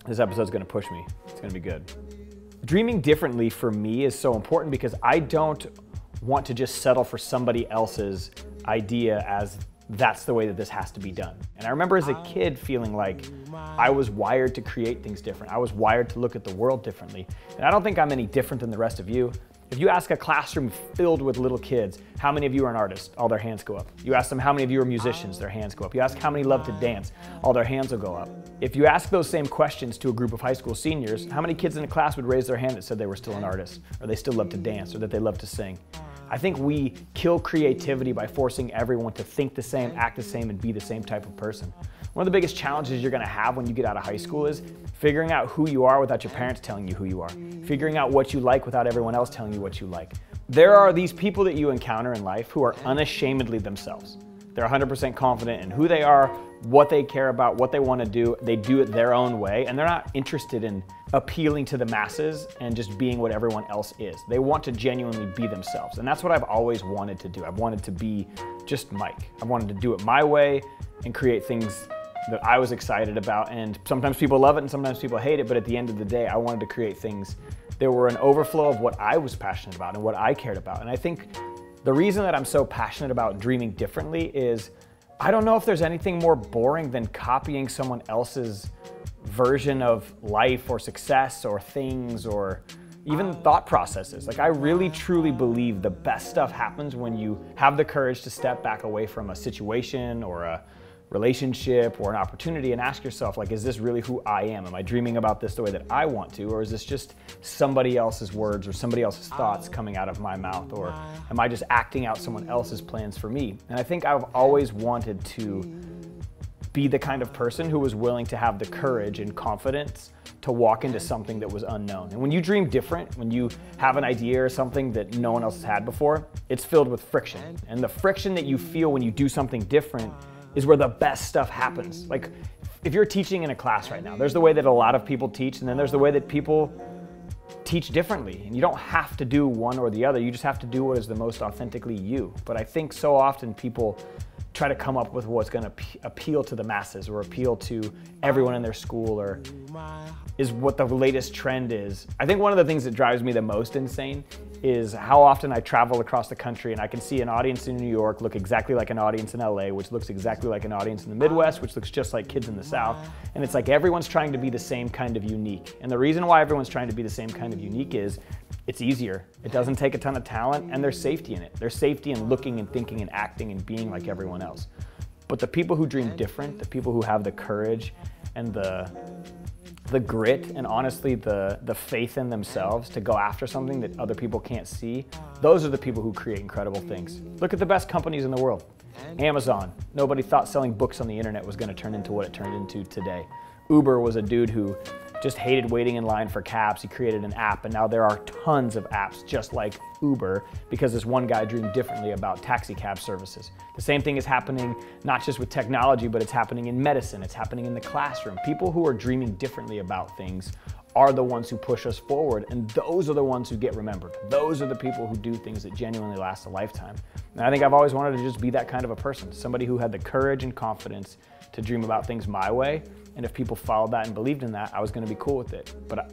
This episode's gonna push me. It's gonna be good. Dreaming differently for me is so important because I don't want to just settle for somebody else's idea as that's the way that this has to be done. And I remember as a kid feeling like I was wired to create things different. I was wired to look at the world differently. And I don't think I'm any different than the rest of you. If you ask a classroom filled with little kids, how many of you are an artist? All their hands go up. You ask them how many of you are musicians, their hands go up. You ask how many love to dance, all their hands will go up. If you ask those same questions to a group of high school seniors, how many kids in a class would raise their hand that said they were still an artist, or they still love to dance, or that they love to sing? I think we kill creativity by forcing everyone to think the same, act the same, and be the same type of person. One of the biggest challenges you're gonna have when you get out of high school is figuring out who you are without your parents telling you who you are. Figuring out what you like without everyone else telling you what you like. There are these people that you encounter in life who are unashamedly themselves. They're 100% confident in who they are, what they care about, what they want to do. They do it their own way, and they're not interested in appealing to the masses and just being what everyone else is. They want to genuinely be themselves, and that's what I've always wanted to do. I've wanted to be just Mike. I've wanted to do it my way and create things that I was excited about, and sometimes people love it and sometimes people hate it, but at the end of the day, I wanted to create things that were an overflow of what I was passionate about and what I cared about. And I think the reason that I'm so passionate about dreaming differently is I don't know if there's anything more boring than copying someone else's version of life or success or things or even thought processes. Like, I really truly believe the best stuff happens when you have the courage to step back away from a situation or a relationship or an opportunity and ask yourself, like, is this really who I am? Am I dreaming about this the way that I want to, or is this just somebody else's words or somebody else's thoughts coming out of my mouth, or am I just acting out someone else's plans for me? And I think I've always wanted to be the kind of person who was willing to have the courage and confidence to walk into something that was unknown. And when you dream different, when you have an idea or something that no one else has had before, it's filled with friction. And the friction that you feel when you do something different is where the best stuff happens. Like, if you're teaching in a class right now, there's the way that a lot of people teach, and then there's the way that people teach differently. And you don't have to do one or the other, you just have to do what is the most authentically you. But I think so often people try to come up with what's gonna appeal to the masses or appeal to everyone in their school, or is what the latest trend is. I think one of the things that drives me the most insane is how often I travel across the country and I can see an audience in New York look exactly like an audience in LA, which looks exactly like an audience in the Midwest, which looks just like kids in the South. And it's like everyone's trying to be the same kind of unique. And the reason why everyone's trying to be the same kind of unique is it's easier. It doesn't take a ton of talent, and there's safety in it. There's safety in looking and thinking and acting and being like everyone else. But the people who dream different, the people who have the courage and the grit and honestly the faith in themselves to go after something that other people can't see, those are the people who create incredible things. Look at the best companies in the world. Amazon. Nobody thought selling books on the internet was going to turn into what it turned into today. Uber was a dude who just hated waiting in line for cabs. He created an app, and now there are tons of apps just like Uber because this one guy dreamed differently about taxi cab services. The same thing is happening not just with technology, but it's happening in medicine, it's happening in the classroom. People who are dreaming differently about things are the ones who push us forward, and those are the ones who get remembered. Those are the people who do things that genuinely last a lifetime. And I think I've always wanted to just be that kind of a person, somebody who had the courage and confidence to dream about things my way. And if people followed that and believed in that, I was gonna be cool with it. But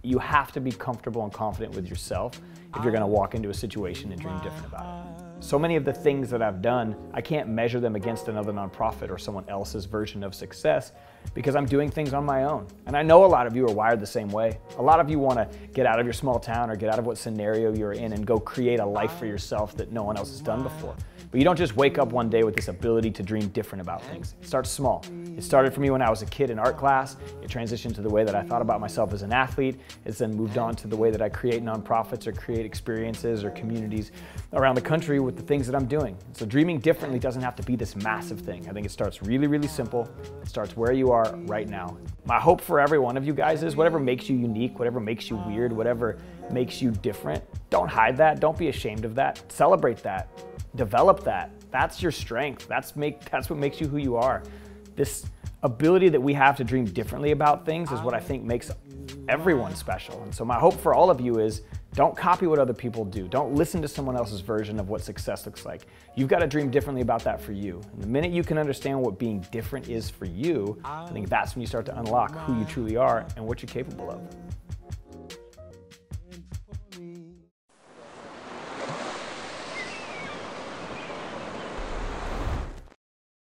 you have to be comfortable and confident with yourself if you're gonna walk into a situation and dream different about it. So many of the things that I've done, I can't measure them against another nonprofit or someone else's version of success because I'm doing things on my own. And I know a lot of you are wired the same way. A lot of you wanna get out of your small town or get out of what scenario you're in and go create a life for yourself that no one else has done before. But you don't just wake up one day with this ability to dream different about things. It starts small. It started for me when I was a kid in art class. It transitioned to the way that I thought about myself as an athlete. It's then moved on to the way that I create nonprofits or create experiences or communities around the country with the things that I'm doing. So dreaming differently doesn't have to be this massive thing. I think it starts really, really simple. It starts where you are right now. My hope for every one of you guys is whatever makes you unique, whatever makes you weird, whatever makes you different, don't hide that. Don't be ashamed of that. Celebrate that. Develop that. That's your strength. That's what makes you who you are. This ability that we have to dream differently about things is what I think makes everyone special. And so my hope for all of you is Don't copy what other people do. Don't listen to someone else's version of what success looks like. You've got to dream differently about that for you. And the minute you can understand what being different is for you, I think that's when you start to unlock who you truly are and what you're capable of.